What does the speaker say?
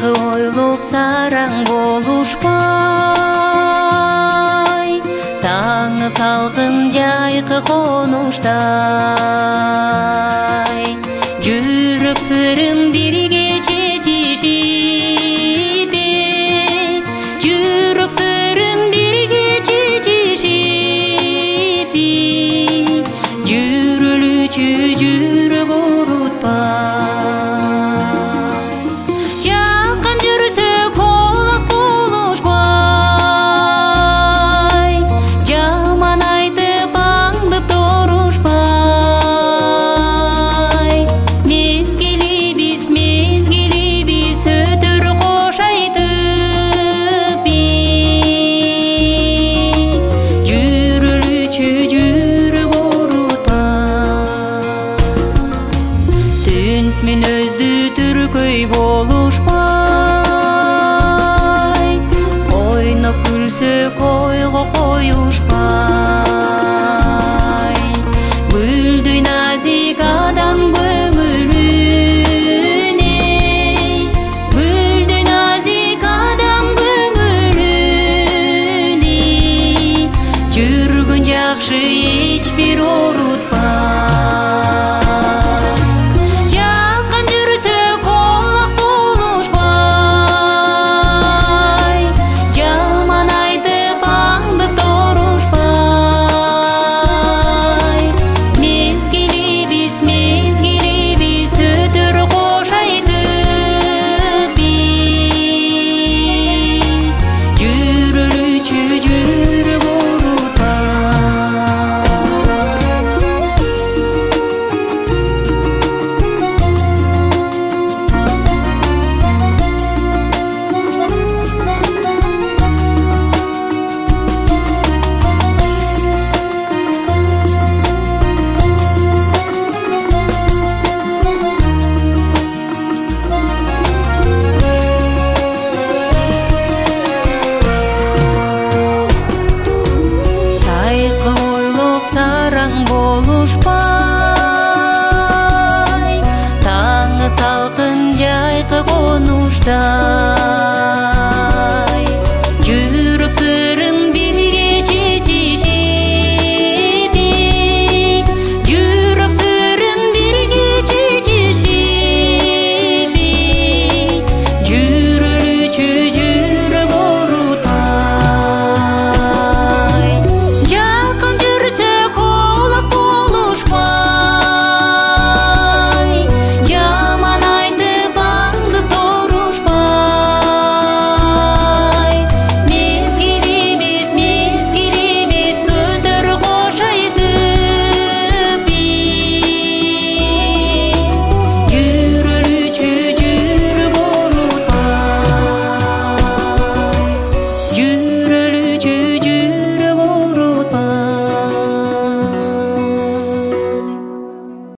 Тайкы ойлоп сараң болушпай, таңы салқын жайкы конуштай. Жүрөк сырын бирге чечишипе, жүрөк сырын бирге чечишипи, жүрөлүчү жүрөк орутпай. Мен өзді түркөй болушпай, ойноп күлсөк ойго коюшпай. Гүлдөй назик адам көңүлүнө, гүлдөй назик адам көңүлүнө, жүргөн жакшы эч бир орутпай. Болушпай, таңы салқын жайкы конуштай.